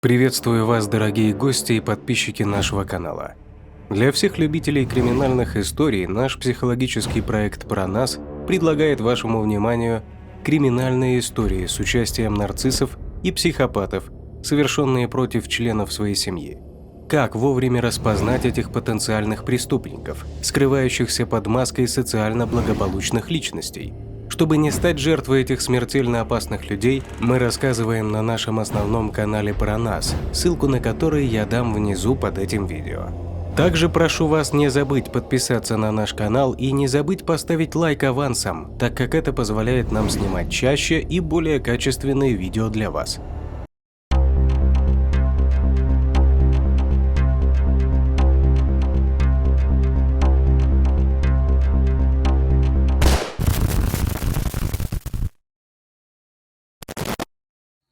Приветствую вас, дорогие гости и подписчики нашего канала. Для всех любителей криминальных историй наш психологический проект «Про нас» предлагает вашему вниманию криминальные истории с участием нарциссов и психопатов, совершенные против членов своей семьи. Как вовремя распознать этих потенциальных преступников, скрывающихся под маской социально благополучных личностей? Чтобы не стать жертвой этих смертельно опасных людей, мы рассказываем на нашем основном канале «Про нас», ссылку на который я дам внизу под этим видео. Также прошу вас не забыть подписаться на наш канал и не забыть поставить лайк авансом, так как это позволяет нам снимать чаще и более качественные видео для вас.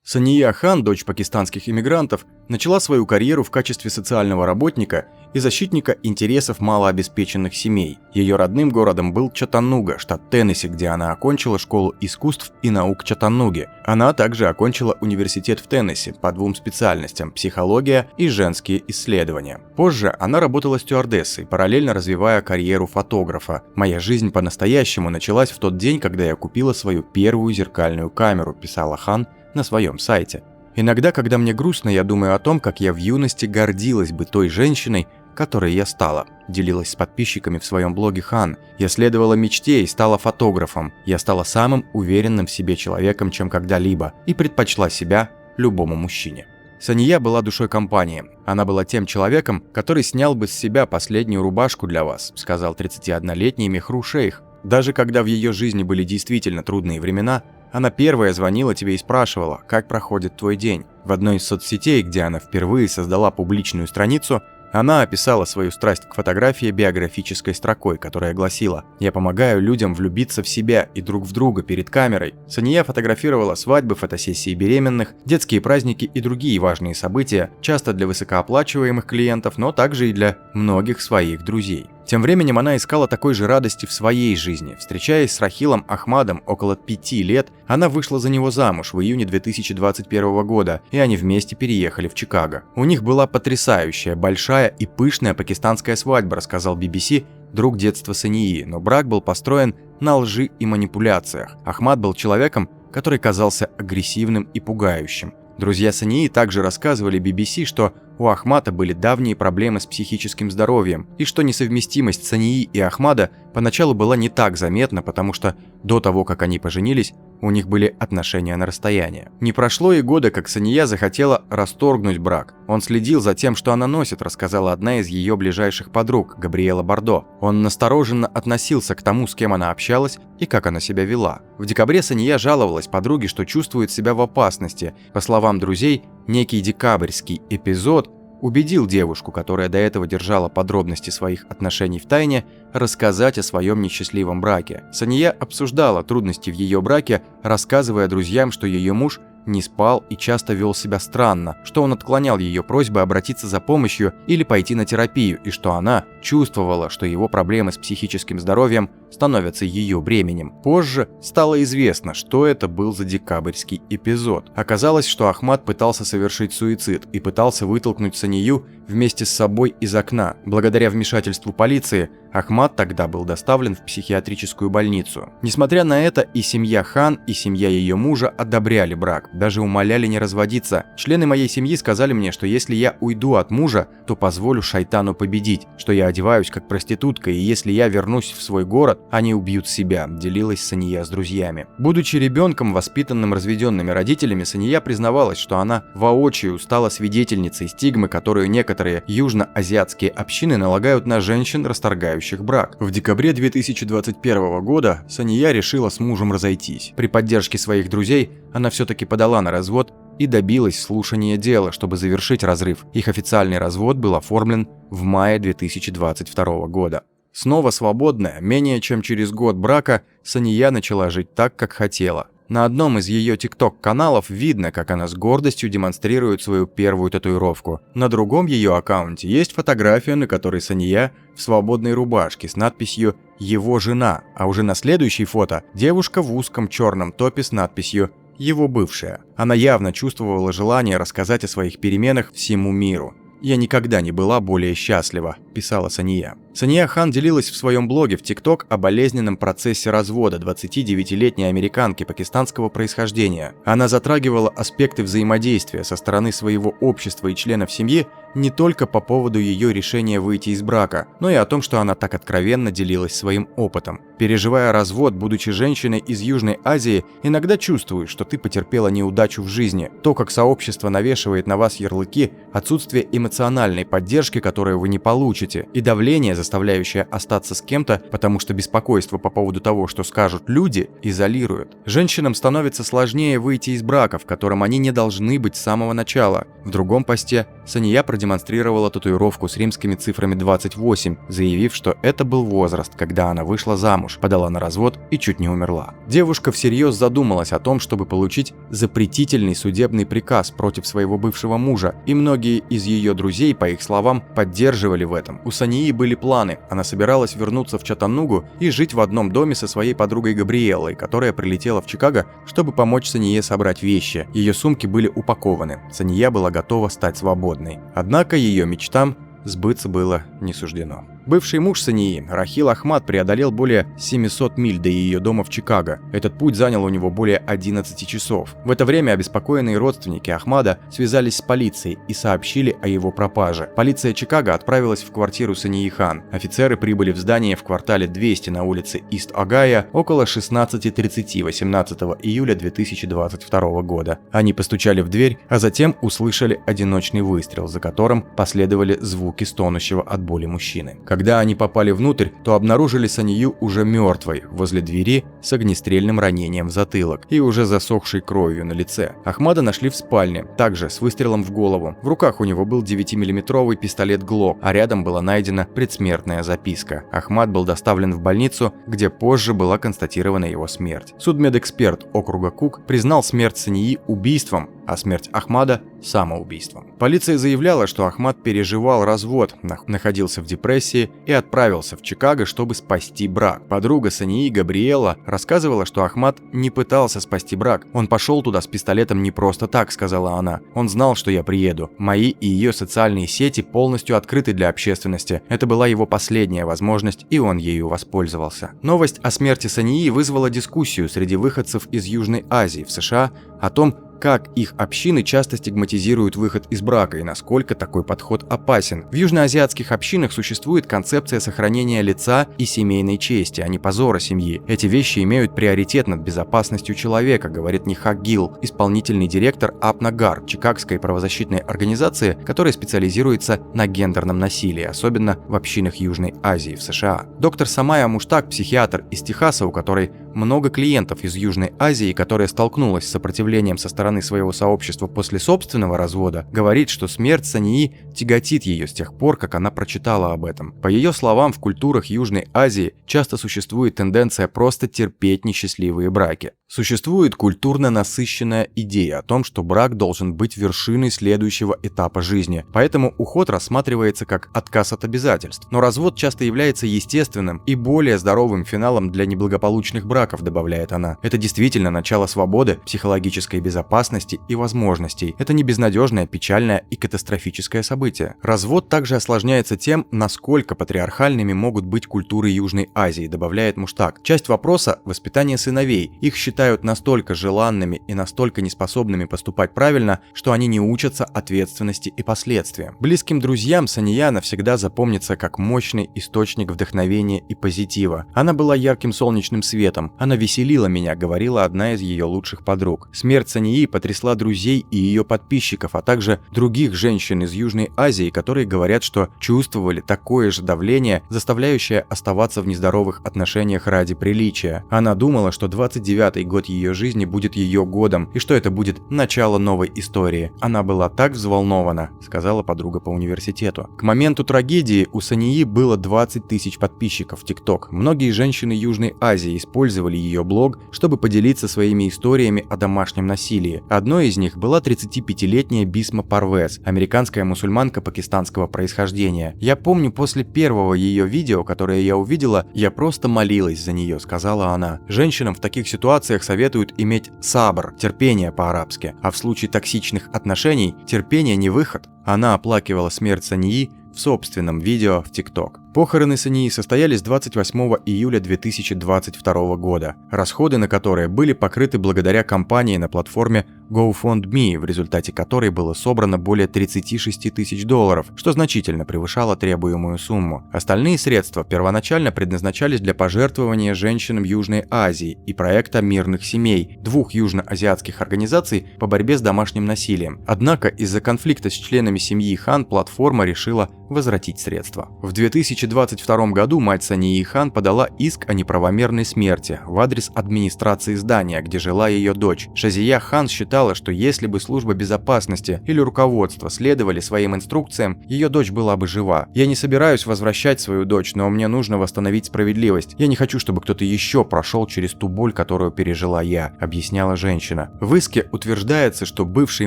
Сания Хан, дочь пакистанских иммигрантов, начала свою карьеру в качестве социального работника и защитника интересов малообеспеченных семей. Ее родным городом был Чаттануга, штат Теннесси, где она окончила школу искусств и наук Чаттануги. Она также окончила университет в Теннесси по двум специальностям – психология и женские исследования. Позже она работала стюардессой, параллельно развивая карьеру фотографа. «Моя жизнь по-настоящему началась в тот день, когда я купила свою первую зеркальную камеру», – писала Хан на своем сайте. «Иногда, когда мне грустно, я думаю о том, как я в юности гордилась бы той женщиной, которой я стала», – делилась с подписчиками в своем блоге Хан. «Я следовала мечте и стала фотографом. Я стала самым уверенным в себе человеком, чем когда-либо, и предпочла себя любому мужчине». Сания была душой компании. «Она была тем человеком, который снял бы с себя последнюю рубашку для вас», – сказал 31-летний Мехру Шейх. «Даже когда в ее жизни были действительно трудные времена, она первая звонила тебе и спрашивала, как проходит твой день». В одной из соцсетей, где она впервые создала публичную страницу, она описала свою страсть к фотографии биографической строкой, которая гласила: «Я помогаю людям влюбиться в себя и друг в друга перед камерой». Сания фотографировала свадьбы, фотосессии беременных, детские праздники и другие важные события, часто для высокооплачиваемых клиентов, но также и для многих своих друзей. Тем временем она искала такой же радости в своей жизни. Встречаясь с Рахилом Ахмадом около 5 лет, она вышла за него замуж в июне 2021 года, и они вместе переехали в Чикаго. «У них была потрясающая, большая и пышная пакистанская свадьба», рассказал BBC друг детства Сании, но брак был построен на лжи и манипуляциях. Ахмад был человеком, который казался агрессивным и пугающим. Друзья Сании также рассказывали BBC, что у Ахмада были давние проблемы с психическим здоровьем, и что несовместимость Сании и Ахмада поначалу была не так заметна, потому что до того, как они поженились, у них были отношения на расстоянии. Не прошло и года, как Сания захотела расторгнуть брак. «Он следил за тем, что она носит», рассказала одна из ее ближайших подруг, Габриэла Бардо. «Он настороженно относился к тому, с кем она общалась и как она себя вела». В декабре Сания жаловалась подруге, что чувствует себя в опасности. По словам друзей, некий декабрьский эпизод убедил девушку, которая до этого держала подробности своих отношений в тайне, рассказать о своем несчастливом браке. Сания обсуждала трудности в ее браке, рассказывая друзьям, что ее муж не спал и часто вел себя странно, что он отклонял ее просьбы обратиться за помощью или пойти на терапию, и что она чувствовала, что его проблемы с психическим здоровьем становятся ее бременем. Позже стало известно, что это был за декабрьский эпизод. Оказалось, что Ахмад пытался совершить суицид и пытался вытолкнуть Санию вместе с собой из окна. Благодаря вмешательству полиции Ахмад тогда был доставлен в психиатрическую больницу. Несмотря на это, и семья Хан, и семья ее мужа одобряли брак, даже умоляли не разводиться. «Члены моей семьи сказали мне, что если я уйду от мужа, то позволю шайтану победить, что я одеваюсь как проститутка, и если я вернусь в свой город, они убьют себя», – делилась Сания с друзьями. Будучи ребенком, воспитанным разведенными родителями, Сания признавалась, что она воочию стала свидетельницей стигмы, которую некоторые южноазиатские общины налагают на женщин, расторгающих брак. В декабре 2021 года Сания решила с мужем разойтись. При поддержке своих друзей она все-таки подала на развод и добилась слушания дела, чтобы завершить разрыв. Их официальный развод был оформлен в мае 2022 года. Снова свободная, менее чем через год брака, Сания начала жить так, как хотела. На одном из ее TikTok-каналов видно, как она с гордостью демонстрирует свою первую татуировку. На другом ее аккаунте есть фотография, на которой Сания в свободной рубашке с надписью «Его жена», а уже на следующей фото девушка в узком черном топе с надписью его бывшая. Она явно чувствовала желание рассказать о своих переменах всему миру. «Я никогда не была более счастлива», – писала Сания. Сания Хан делилась в своем блоге в ТикТок о болезненном процессе развода 29-летней американки пакистанского происхождения. Она затрагивала аспекты взаимодействия со стороны своего общества и членов семьи не только по поводу ее решения выйти из брака, но и о том, что она так откровенно делилась своим опытом. Переживая развод, будучи женщиной из Южной Азии, иногда чувствуешь, что ты потерпела неудачу в жизни. То, как сообщество навешивает на вас ярлыки, отсутствие эмоциональной поддержки, которую вы не получите, и давление, заставляющее остаться с кем-то, потому что беспокойство по поводу того, что скажут люди, изолируют. Женщинам становится сложнее выйти из брака, в котором они не должны быть с самого начала. В другом посте Сания продемонстрировала татуировку с римскими цифрами 28, заявив, что это был возраст, когда она вышла замуж, подала на развод и чуть не умерла. Девушка всерьез задумалась о том, чтобы получить запретительный судебный приказ против своего бывшего мужа, и многие из ее друзей, по их словам, поддерживали в этом. У Сании были планы. Она собиралась вернуться в Чаттанугу и жить в одном доме со своей подругой Габриэлой, которая прилетела в Чикаго, чтобы помочь Сание собрать вещи. Ее сумки были упакованы. Сания была готова стать свободной. Однако ее мечтам сбыться было не суждено. Бывший муж Сании, Рахил Ахмад, преодолел более 700 миль до ее дома в Чикаго. Этот путь занял у него более 11 часов. В это время обеспокоенные родственники Ахмада связались с полицией и сообщили о его пропаже. Полиция Чикаго отправилась в квартиру Сании Хан. Офицеры прибыли в здание в квартале 200 на улице Ист-Огайо около 16:30 18 июля 2022 года. Они постучали в дверь, а затем услышали одиночный выстрел, за которым последовали звуки стонущего от боли мужчины. Когда они попали внутрь, то обнаружили Санию уже мертвой возле двери с огнестрельным ранением в затылок и уже засохшей кровью на лице. Ахмада нашли в спальне, также с выстрелом в голову. В руках у него был 9-миллиметровый пистолет Глок, а рядом была найдена предсмертная записка. Ахмад был доставлен в больницу, где позже была констатирована его смерть. Судмедэксперт округа Кук признал смерть Сании убийством, а смерть Ахмада – самоубийством. Полиция заявляла, что Ахмад переживал развод, находился в депрессии и отправился в Чикаго, чтобы спасти брак. Подруга Сании, Габриэла, рассказывала, что Ахмад не пытался спасти брак. «Он пошел туда с пистолетом не просто так», – сказала она. «Он знал, что я приеду. Мои и ее социальные сети полностью открыты для общественности. Это была его последняя возможность, и он ею воспользовался». Новость о смерти Сании вызвала дискуссию среди выходцев из Южной Азии в США о том, как их общины часто стигматизируют выход из брака и насколько такой подход опасен. В южноазиатских общинах существует концепция сохранения лица и семейной чести, а не позора семьи. Эти вещи имеют приоритет над безопасностью человека, говорит Нихак Гил, исполнительный директор Апнагар, чикагской правозащитной организации, которая специализируется на гендерном насилии, особенно в общинах Южной Азии в США. Доктор Самая Муштак, психиатр из Техаса, у которой много клиентов из Южной Азии, которая столкнулась с сопротивлением со стороны своего сообщества после собственного развода, говорит, что смерть Сании тяготит ее с тех пор, как она прочитала об этом. По ее словам, в культурах Южной Азии часто существует тенденция просто терпеть несчастливые браки. Существует культурно насыщенная идея о том, что брак должен быть вершиной следующего этапа жизни, поэтому уход рассматривается как отказ от обязательств. Но развод часто является естественным и более здоровым финалом для неблагополучных браков, добавляет она. Это действительно начало свободы, психологической безопасности и возможностей. Это не безнадежное, печальное и катастрофическое событие. Развод также осложняется тем, насколько патриархальными могут быть культуры Южной Азии, добавляет Муштак. Часть вопроса – воспитание сыновей. Их считают настолько желанными и настолько неспособными поступать правильно, что они не учатся ответственности и последствиям. Близким друзьям Сания навсегда запомнится как мощный источник вдохновения и позитива. Она была ярким солнечным светом. Она веселила меня, говорила одна из ее лучших подруг. Смерть Сании потрясла друзей и ее подписчиков, а также других женщин из Южной Азии, которые говорят, что чувствовали такое же давление, заставляющее оставаться в нездоровых отношениях ради приличия. Она думала, что 29-й год ее жизни будет ее годом, и что это будет начало новой истории. Она была так взволнована, сказала подруга по университету. К моменту трагедии у Сании было 20 тысяч подписчиков в ТикТок. Многие женщины Южной Азии использовали использовали ее блог, чтобы поделиться своими историями о домашнем насилии. Одной из них была 35-летняя Бисма Парвез, американская мусульманка пакистанского происхождения. «Я помню, после первого ее видео, которое я увидела, я просто молилась за нее», — сказала она. Женщинам в таких ситуациях советуют иметь сабр, терпение по-арабски, а в случае токсичных отношений терпение не выход. Она оплакивала смерть Сании в собственном видео в ТикТок. Похороны Сании состоялись 28 июля 2022 года, расходы на которые были покрыты благодаря кампании на платформе GoFundMe, в результате которой было собрано более 36 тысяч долларов, что значительно превышало требуемую сумму. Остальные средства первоначально предназначались для пожертвования женщинам Южной Азии и проекта мирных семей, двух южноазиатских организаций по борьбе с домашним насилием. Однако из-за конфликта с членами семьи Хан платформа решила возвратить средства. В 2022 году мать Сании Хан подала иск о неправомерной смерти в адрес администрации здания, где жила ее дочь. Шазия Хан считала, что если бы служба безопасности или руководство следовали своим инструкциям, ее дочь была бы жива. «Я не собираюсь возвращать свою дочь, но мне нужно восстановить справедливость. Я не хочу, чтобы кто-то еще прошел через ту боль, которую пережила я», — объясняла женщина. В иске утверждается, что бывший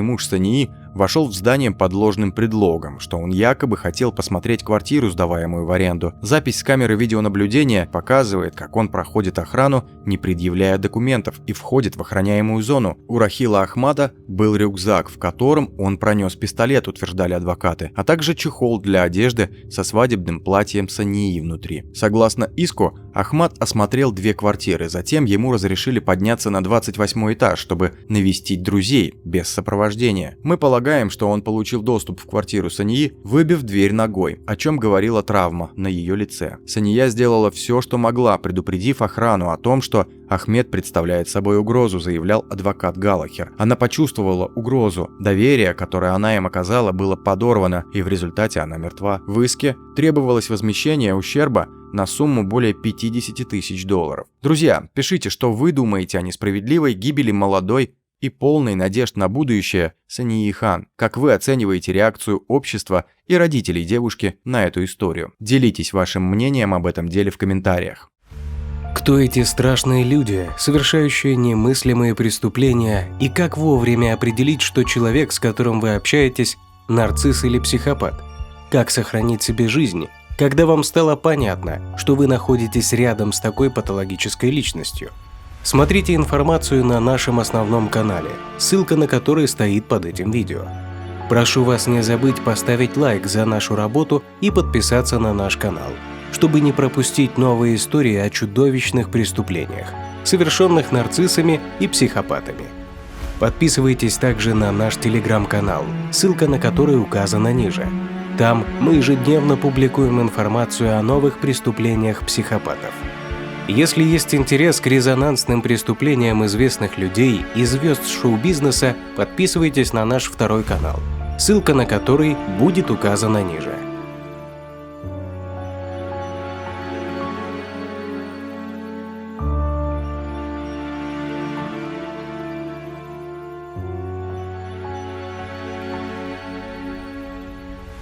муж Сании вошел в здание под ложным предлогом, что он якобы хотел посмотреть квартиру, сдаваемую в аренду. Запись с камеры видеонаблюдения показывает, как он проходит охрану, не предъявляя документов, и входит в охраняемую зону. У Рахила Ахмада был рюкзак, в котором он пронес пистолет, утверждали адвокаты, а также чехол для одежды со свадебным платьем Сании внутри. Согласно иску, Ахмад осмотрел 2 квартиры, затем ему разрешили подняться на 28 этаж, чтобы навестить друзей без сопровождения. Мы полагаем, что он получил доступ в квартиру Сании, выбив дверь ногой, о чем говорила травма на ее лице. Сания сделала все, что могла, предупредив охрану о том, что Ахмед представляет собой угрозу, заявлял адвокат Галлахер. Она почувствовала угрозу. Доверие, которое она им оказала, было подорвано, и в результате она мертва. В иске требовалось возмещение ущерба на сумму более 50 тысяч долларов. Друзья, пишите, что вы думаете о несправедливой гибели молодой и полной надежд на будущее Сании Хан. Как вы оцениваете реакцию общества и родителей девушки на эту историю? Делитесь вашим мнением об этом деле в комментариях. Кто эти страшные люди, совершающие немыслимые преступления, и как вовремя определить, что человек, с которым вы общаетесь, нарцисс или психопат? Как сохранить себе жизнь, когда вам стало понятно, что вы находитесь рядом с такой патологической личностью? Смотрите информацию на нашем основном канале, ссылка на который стоит под этим видео. Прошу вас не забыть поставить лайк за нашу работу и подписаться на наш канал, чтобы не пропустить новые истории о чудовищных преступлениях, совершенных нарциссами и психопатами. Подписывайтесь также на наш телеграм-канал, ссылка на который указана ниже. Там мы ежедневно публикуем информацию о новых преступлениях психопатов. Если есть интерес к резонансным преступлениям известных людей и звезд шоу-бизнеса, подписывайтесь на наш второй канал, ссылка на который будет указана ниже.